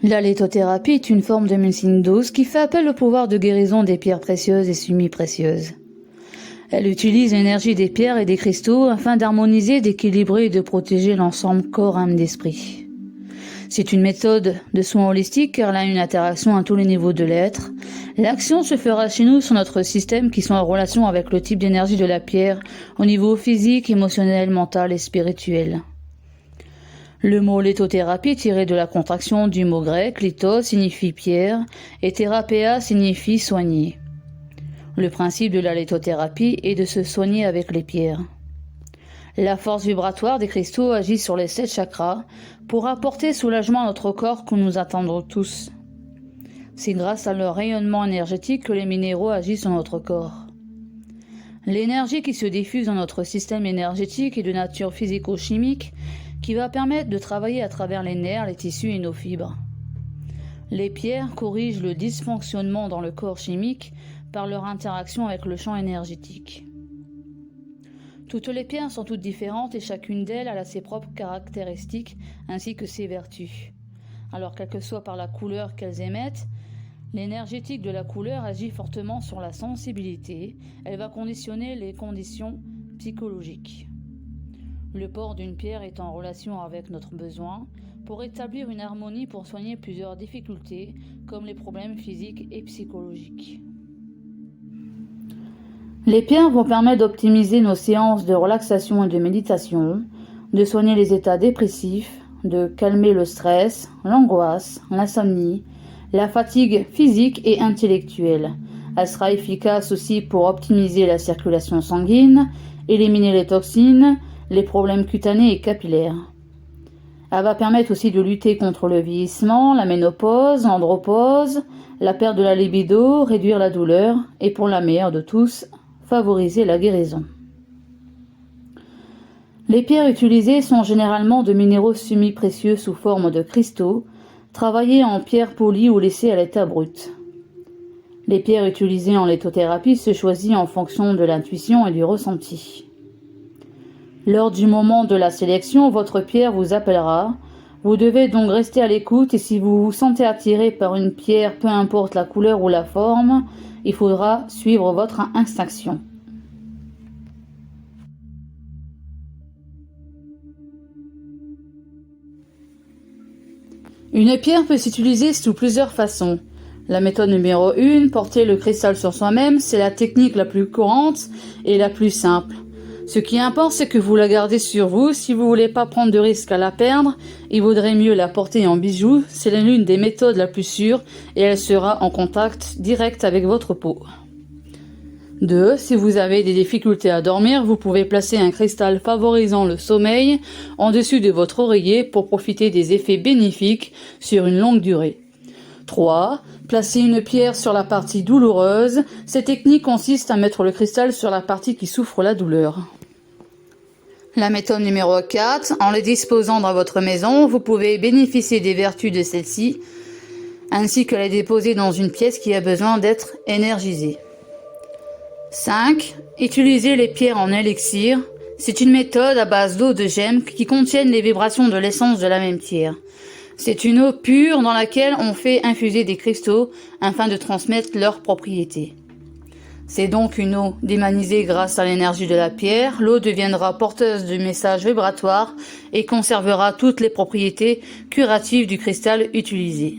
La lithothérapie est une forme de médecine douce qui fait appel au pouvoir de guérison des pierres précieuses et semi-précieuses. Elle utilise l'énergie des pierres et des cristaux afin d'harmoniser, d'équilibrer et de protéger l'ensemble corps, âme, d'esprit. C'est une méthode de soins holistique car elle a une interaction à tous les niveaux de l'être. L'action se fera chez nous sur notre système qui sont en relation avec le type d'énergie de la pierre au niveau physique, émotionnel, mental et spirituel. Le mot lithothérapie tiré de la contraction du mot grec lithos signifie pierre et thérapéa signifie soigner. Le principe de la lithothérapie est de se soigner avec les pierres. La force vibratoire des cristaux agit sur les 7 chakras pour apporter soulagement à notre corps que nous attendons tous. C'est grâce à leur rayonnement énergétique que les minéraux agissent sur notre corps. L'énergie qui se diffuse dans notre système énergétique est de nature physico-chimique qui va permettre de travailler à travers les nerfs, les tissus et nos fibres. Les pierres corrigent le dysfonctionnement dans le corps chimique par leur interaction avec le champ énergétique. Toutes les pierres sont toutes différentes et chacune d'elles a ses propres caractéristiques ainsi que ses vertus. Alors quelle que soit par la couleur qu'elles émettent, l'énergétique de la couleur agit fortement sur la sensibilité, elle va conditionner les conditions psychologiques. Le port d'une pierre est en relation avec notre besoin pour établir une harmonie pour soigner plusieurs difficultés comme les problèmes physiques et psychologiques. Les pierres vont permettre d'optimiser nos séances de relaxation et de méditation, de soigner les états dépressifs, de calmer le stress, l'angoisse, l'insomnie, la fatigue physique et intellectuelle. Elle sera efficace aussi pour optimiser la circulation sanguine, éliminer les toxines, les problèmes cutanés et capillaires. Elle va permettre aussi de lutter contre le vieillissement, la ménopause, l'andropause, la perte de la libido, réduire la douleur et pour la meilleure de tous, favoriser la guérison. Les pierres utilisées sont généralement de minéraux semi-précieux sous forme de cristaux, travaillés en pierre polie ou laissés à l'état brut. Les pierres utilisées en lithothérapie se choisissent en fonction de l'intuition et du ressenti. Lors du moment de la sélection, votre pierre vous appellera. Vous devez donc rester à l'écoute et si vous vous sentez attiré par une pierre, peu importe la couleur ou la forme, il faudra suivre votre instinction. Une pierre peut s'utiliser sous plusieurs façons. La méthode numéro 1, porter le cristal sur soi-même, c'est la technique la plus courante et la plus simple. Ce qui importe, c'est que vous la gardez sur vous. Si vous voulez pas prendre de risque à la perdre, il vaudrait mieux la porter en bijou. C'est l'une des méthodes la plus sûre et elle sera en contact direct avec votre peau. 2. Si vous avez des difficultés à dormir, vous pouvez placer un cristal favorisant le sommeil en dessus de votre oreiller pour profiter des effets bénéfiques sur une longue durée. 3. Placer une pierre sur la partie douloureuse. Cette technique consiste à mettre le cristal sur la partie qui souffre la douleur. La méthode numéro 4. En le disposant dans votre maison, vous pouvez bénéficier des vertus de celle-ci, ainsi que la déposer dans une pièce qui a besoin d'être énergisée. 5. Utiliser les pierres en élixir. C'est une méthode à base d'eau de gemme qui contiennent les vibrations de l'essence de la même pierre. C'est une eau pure dans laquelle on fait infuser des cristaux afin de transmettre leurs propriétés. C'est donc une eau démanisée grâce à l'énergie de la pierre. L'eau deviendra porteuse de messages vibratoires et conservera toutes les propriétés curatives du cristal utilisé.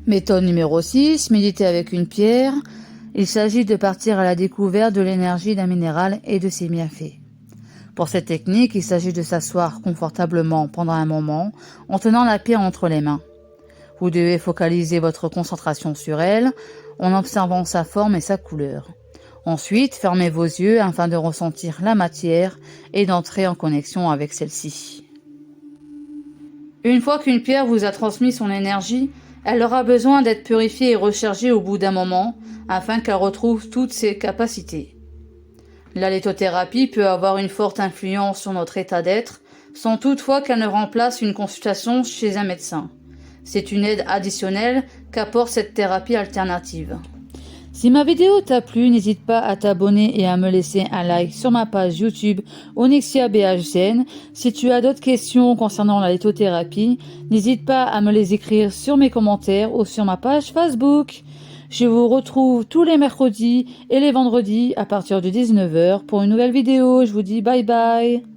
Méthode numéro 6, méditer avec une pierre. Il s'agit de partir à la découverte de l'énergie d'un minéral et de ses bienfaits. Pour cette technique, il s'agit de s'asseoir confortablement pendant un moment en tenant la pierre entre les mains. Vous devez focaliser votre concentration sur elle en observant sa forme et sa couleur. Ensuite, fermez vos yeux afin de ressentir la matière et d'entrer en connexion avec celle-ci. Une fois qu'une pierre vous a transmis son énergie, elle aura besoin d'être purifiée et rechargée au bout d'un moment afin qu'elle retrouve toutes ses capacités. La lithothérapie peut avoir une forte influence sur notre état d'être, sans toutefois qu'elle ne remplace une consultation chez un médecin. C'est une aide additionnelle qu'apporte cette thérapie alternative. Si ma vidéo t'a plu, n'hésite pas à t'abonner et à me laisser un like sur ma page YouTube Onyxia BHCN. Si tu as d'autres questions concernant la lithothérapie, n'hésite pas à me les écrire sur mes commentaires ou sur ma page Facebook. Je vous retrouve tous les mercredis et les vendredis à partir de 19h pour une nouvelle vidéo. Je vous dis bye bye.